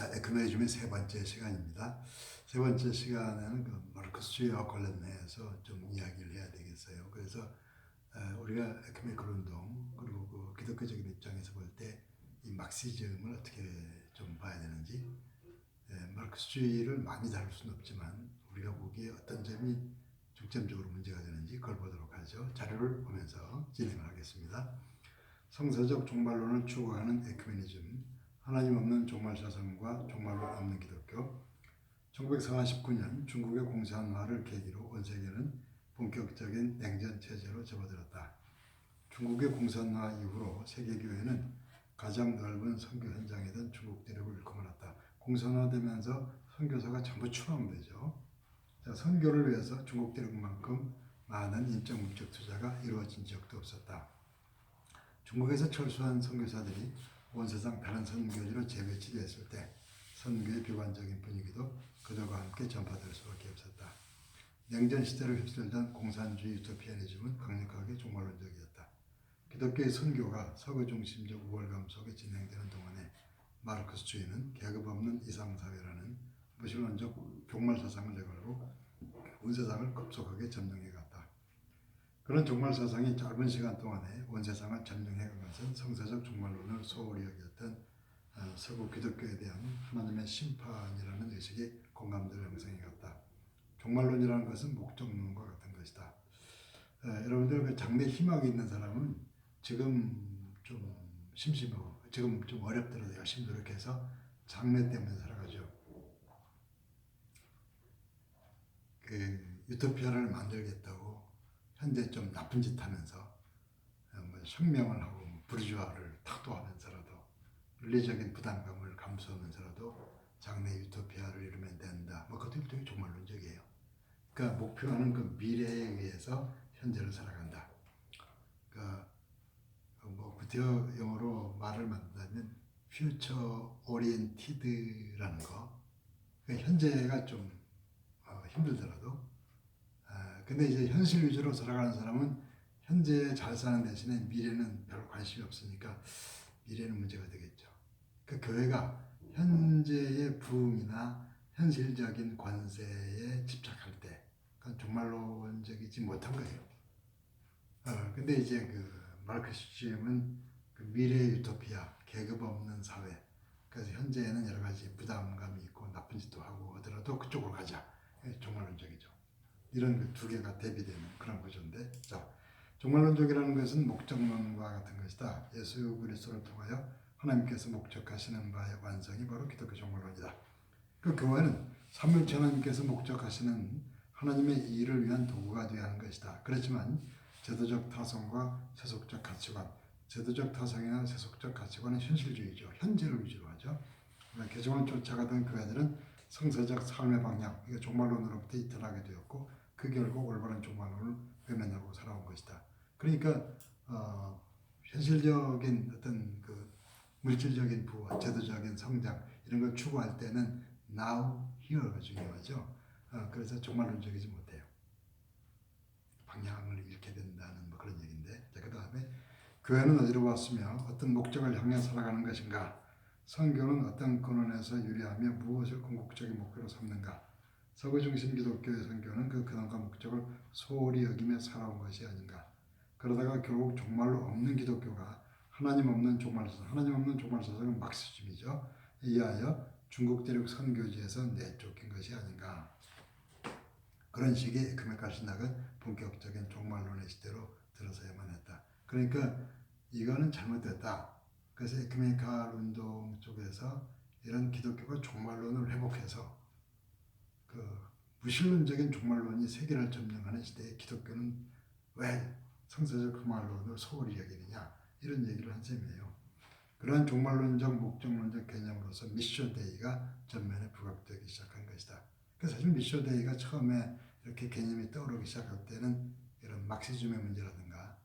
자, 에큐메니즘의 세 번째 시간입니다. 세 번째 시간에는 그 마르크스주의와 관련해서 좀 이야기를 해야 되겠어요. 그래서 우리가 에큐메니컬 운동 그리고 그 기독교적인 입장에서 볼 때 이 막시즘을 어떻게 좀 봐야 되는지, 마르크스주의를 많이 다룰 수는 없지만 우리가 보기에 어떤 점이 중점적으로 문제가 되는지 그걸 보도록 하죠. 자료를 보면서 진행을 하겠습니다. 성서적 종말론을 추구하는 에큐메니즘, 하나님 없는 종말 사상과 종말론 없는 기독교. 1949년 중국의 공산화를 계기로 온 세계는 본격적인 냉전 체제로 접어들었다. 중국의 공산화 이후로 세계교회는 가장 넓은 선교 현장이던 중국 대륙을 일궈말았다. 공산화되면서 선교사가 전부 추방되죠. 자, 선교를 위해서 중국 대륙만큼 많은 인적 물적 투자가 이루어진 적도 없었다. 중국에서 철수한 선교사들이 온 세상 다른 선교지로 재배치됐을 때 선교의 비관적인 분위기도 그들과 함께 전파될 수밖에 없었다. 냉전 시대를 휩쓸던 공산주의 유토피아니즘은 강력하게 종말론적이었다. 기독교의 선교가 서구 중심적 우월감 속에 진행되는 동안에 마르크스주의는 계급 없는 이상사회라는 무신론적 종말 사상을 내걸고 온 세상을 급속하게 점령해갔다. 그런 종말 사상이 짧은 시간 동안에 온 세상을 점령해간 것은 성서적 종말론을 소홀히 여겼던 서구 기독교에 대한 하나님의 심판이라는 의식이 공감대를 형성해갔다. 종말론이라는 것은 목적론과 같은 것이다. 여러분들 그 장래 희망이 있는 사람은 지금 좀 심심하고 지금 좀 어렵더라도 열심히 노력해서 장래 때문에 살아가죠. 그 유토피아를 만들겠다고 현재 좀 나쁜 짓 하면서 뭐 혁명을 하고 부르주아를 탁도하면서라도 윤리적인 부담감을 감수하면서라도 장래 유토피아를 이루면 된다. 뭐 그것도 일종의 종말론적이에요. 그러니까 목표하는 그 미래에 의해서 현재를 살아간다. 그러니까 뭐 구태여 영어로 말을 만든다면 future oriented라는 거. 그러니까 현재가 좀 힘들더라도 근데 이제 현실 위주로 살아가는 사람은 현재 잘 사는 대신에 미래는 별 관심이 없으니까 미래는 문제가 되겠죠. 그 교회가 현재의 부흥이나 현실적인 권세에 집착할 때 그건 종말론적이지 못한 거예요. 근데 이제 그 마르크스주의는 그 미래 유토피아, 계급 없는 사회. 그래서 현재에는 여러 가지 부담감이 있고 나쁜 짓도 하고 하더라도 그쪽으로 가자. 종말론적이죠. 이런 그 두 개가 대비되는 그런 구조인데, 자, 종말론적이라는 것은 목적론과 같은 것이다. 예수 그리스도를 통하여 하나님께서 목적하시는 바의 완성이 바로 기독교 종말론이다. 그 교회는 삼위일체 하나님께서 목적하시는 하나님의 일을 위한 도구가 되어야 하는 것이다. 그렇지만 제도적 타성과 세속적 가치관, 제도적 타성이나 세속적 가치관은 현실주의죠. 현재를 위주로 하죠. 개종을 쫓아가던 교회들은 성서적 삶의 방향, 이게 종말론으로부터 이탈하게 되었고 그 결국 올바른 종말론을 외면하고 살아온 것이다. 그러니까 현실적인 어떤 그 물질적인 부와 제도적인 성장 이런 걸 추구할 때는 now, here가 중요하죠. 그래서 종말론적이지 못해요. 방향을 잃게 된다는 뭐 그런 얘기인데, 그 다음에 교회는 어디로 왔으며 어떤 목적을 향해 살아가는 것인가? 선교는 어떤 근원에서 유래하며 무엇을 궁극적인 목표로 삼는가? 서구 중심 기독교의 선교는 그 근원과 목적을 소홀히 여기며 살아온 것이 아닌가? 그러다가 결국 종말로 없는 기독교가 하나님 없는 종말사상, 하나님 없는 종말사상은 막시즘이죠. 이하여 중국 대륙 선교지에서 내쫓긴 것이 아닌가? 그런 식의 에큐메니칼 신학은 본격적인 종말론의 시대로 들어서야만 했다. 그러니까 이거는 잘못됐다. 그래서 에큐메니칼 운동 쪽에서 이런 기독교가 종말론을 회복해서 그 무신론적인 종말론이 세계를 점령하는 시대에 기독교는 왜 성서적 종말론을 소홀히 여기느냐 이런 얘기를 한 셈이에요. 그러한 종말론적 목적론적 개념으로서 미션 데이가 전면에 부각되기 시작한 것이다. 그래서 사실 미션 데이가 처음에 이렇게 개념이 떠오르기 시작할 때는 이런 막시즘의 문제라든가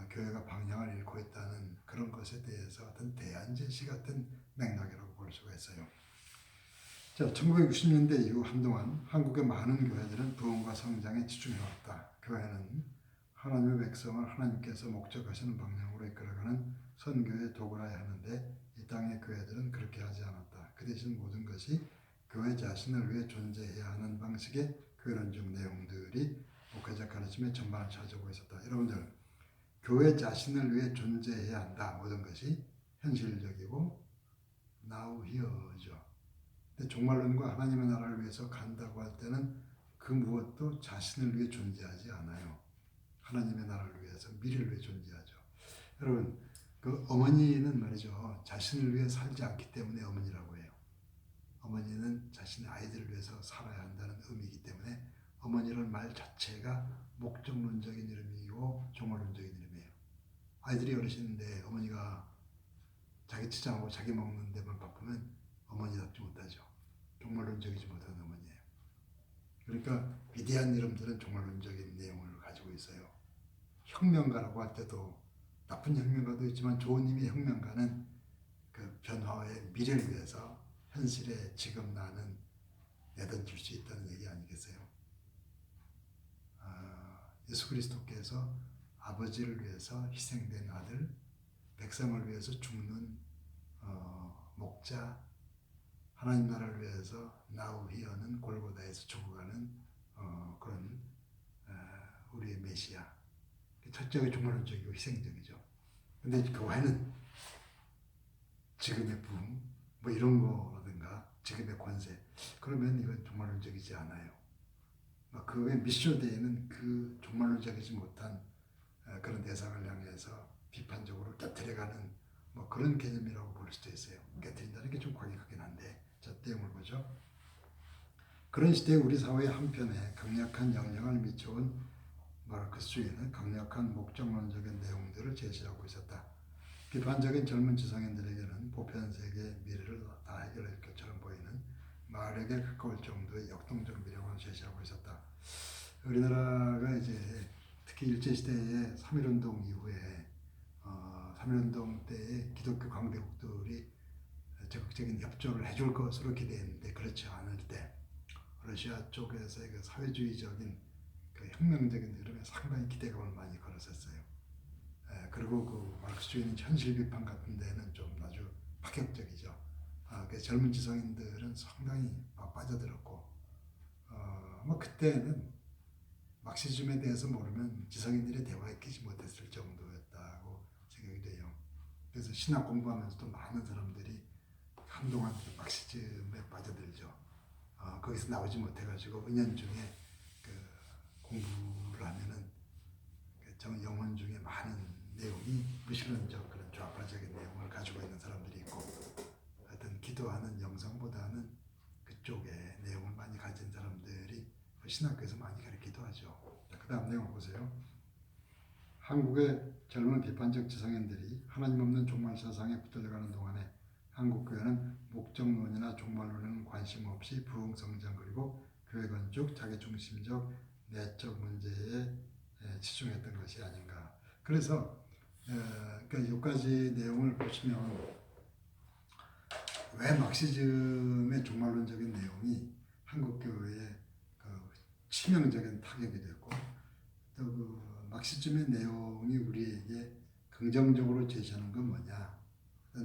교회가 방향을 잃고 있다는 그런 것에 대해서 어떤 대안 제시 같은 맥락이라고 볼 수가 있어요. 자, 1960년대 이후 한동안 한국의 많은 교회들은 부흥과 성장에 집중해왔다. 교회는 하나님의 백성을 하나님께서 목적하시는 방향으로 이끌어가는 선교의 도구라야 하는데 이 땅의 교회들은 그렇게 하지 않았다. 되신 모든 것이 교회 자신을 위해 존재해야 하는 방식의 교회론적 내용들이 목회자 가르침의 전반을 차지하고 있었다. 여러분들, 교회 자신을 위해 존재해야 한다. 모든 것이 현실적이고 now here죠. 근데 종말론과 하나님의 나라를 위해서 간다고 할 때는 그 무엇도 자신을 위해 존재하지 않아요. 하나님의 나라를 위해서, 미래를 위해 존재하죠. 여러분, 그 어머니는 말이죠. 자신을 위해 살지 않기 때문에 어머니라고 해요. 어머니는 자신의 아이들을 위해서 살아야 한다는 의미이기 때문에 어머니라는 말 자체가 목적론적인 이름이고 종말론적인 이름이에요. 아이들이 어르신인데 어머니가 자기 치장하고 자기 먹는 데만 바쁘면 어머니답지 못하죠. 종말론적이지 못한 어머니예요. 그러니까 위대한 이름들은 종말론적인 내용을 가지고 있어요. 혁명가라고 할 때도 나쁜 혁명가도 있지만 좋은 의미의 혁명가는 그 변화의 미래를 위해서 현실에 지금 나는 내던질 수 있다는 얘기 아니겠어요? 예수 그리스도께서 아버지를 위해서 희생된 아들, 백성을 위해서 죽는 목자, 하나님 나라를 위해서 now here는 골고다에서 죽어가는 그런 우리의 메시아. 철저하게 종말론적이고 희생적이죠. 근데 교회는 지금의 붐, 뭐 이런 거라든가 지금의 권세, 그러면 이건 종말론적이지 않아요. 그 외 미쇼데이는 그 종말론적이지 못한 그런 대상을 향해서 비판적으로 깨트려가는 뭐 그런 개념이라고 볼 수도 있어요. 깨트린다는 게 좀 과격하긴 한데, 자, 내용을 보죠. 그런 시대에 우리 사회의 한편에 강력한 영향을 미쳐온 마르크스주의는 강력한 목적론적인 내용들을 제시하고 있었다. 비판적인 젊은 지성인들에게는 보편 세계의 미래를 다 해결할 것처럼 보이는 마력에 가까울 정도의 역동적 미력을 제시하고 있었다. 우리나라가 이제 특히 일제시대의 3.1운동 이후에 3.1운동 때의 기독교 강대국들이 적극적인 협조를 해줄 것으로 기대했는데 그렇지 않을 때 러시아 쪽에서의 그 사회주의적인 그 혁명적인 흐름에 상당히 기대감을 많이 걸었었어요. 그리고 그 마르크스주의는 현실 비판 같은 데는 좀 아주 파격적이죠. 그 젊은 지성인들은 상당히 빠져들었고, 뭐 그때는 막시즘에 대해서 모르면 지성인들의 대화에 끼지 못했을 정도였다고 생각이 돼요. 그래서 신학 공부하면서도 많은 사람들이 한동안 막시즘에 빠져들죠. 거기서 나오지 못해가지고 은연중에 그 공부를 하면은 그 영혼 중에 많은 내용이 무신론적 그런 좌파적인 내용을 가지고 있는 사람들이 있고, 하여튼 기도하는 영성보다는 그쪽에 내용을 많이 가진 사람들이 신학교에서 많이 가르치기도 하죠. 그 다음 내용 보세요. 한국의 젊은 비판적 지성인들이 하나님 없는 종말 사상에 붙들려가는 동안에 한국 교회는 목적론이나 종말론에는 관심 없이 부흥 성장 그리고 교회 건축, 자기중심적 내적 문제에 치중했던 것이 아닌가. 그래서 그러니까 여기까지 내용을 보시면 왜 막시즘의 종말론적인 내용이 한국 교회에 그 치명적인 타격이 됐고 또 그 막시즘의 내용이 우리에게 긍정적으로 제시하는 건 뭐냐?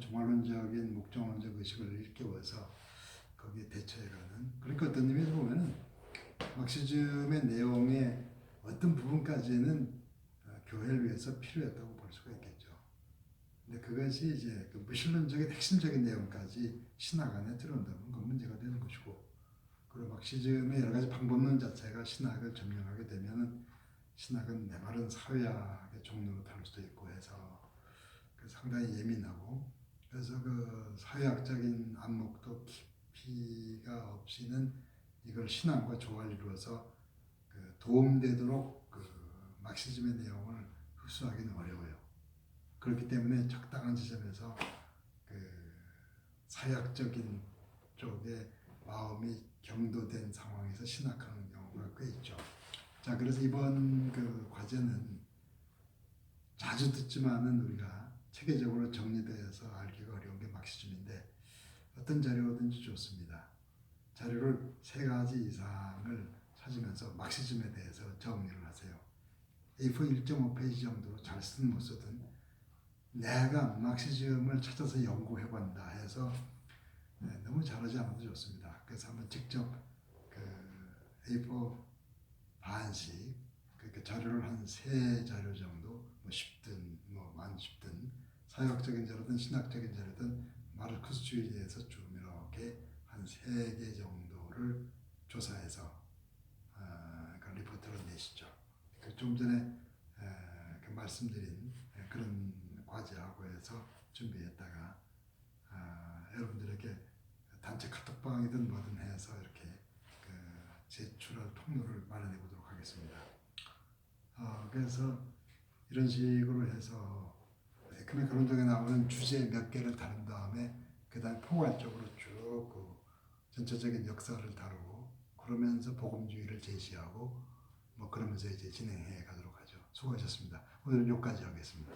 종말론적인 목적론적 의식을 일깨워서 거기에 대처해가는. 그러니까 어떤 의미에서 보면은 막시즘의 내용의 어떤 부분까지는 교회를 위해서 필요했다고 볼 수가 있겠죠. 근데 그것이 이제 그 무신론적인 핵심적인 내용까지 신학 안에 들어온다면 그건 문제가 되는 것이고, 그리고 막시즘의 여러 가지 방법론 자체가 신학을 점령하게 되면은 신학은 메마른 사회학의 종류로 다룰 수도 있고 해서 상당히 예민하고, 그래서 그 사회학적인 안목도 깊이가 없이는 이걸 신앙과 조화를 이루어서 그 도움되도록 그 막시즘의 내용을 흡수하기는 어려워요. 그렇기 때문에 적당한 지점에서 그 사회학적인 쪽에 마음이 경도된 상황에서 신학하는 경우가 꽤 있죠. 자, 그래서 이번 그 과제는 자주 듣지만은 우리가 체계적으로 정리되어서 알기가 어려운 게 막시즘인데 어떤 자료든지 좋습니다. 자료를 3가지 이상을 찾으면서 막시즘에 대해서 정리를 하세요. A4 1.5페이지 정도로 잘 쓰든 못 쓰든 내가 막시즘을 찾아서 연구해본다 해서 너무 잘하지 않아도 좋습니다. 그래서 한번 직접 그 A4 반씩 그러니까 자료를 한 3자료 정도 뭐 10든 뭐만 10든 사역적인 자료든 신학적인 자료든 마르크스주의에 대해서 좀 이렇게 한 3개 정도를 조사해서 그 리포트를 내시죠. 좀 전에 그 말씀드린 그런 과제하고 해서 준비했다가 여러분들에게 단체 카톡방이든 뭐든 해서 이렇게 그 제출할 통로를 마련해 보도록 하겠습니다. 그래서 이런 식으로 해서 에크메 거론동에 나오는 주제 몇 개를 다룬 다음에 그다음 포괄적으로 쭉그 전체적인 역사를 다루고 그러면서 복음주의를 제시하고 뭐 그러면서 이제 진행해 가도록 하죠. 수고하셨습니다. 오늘은 여기까지 하겠습니다.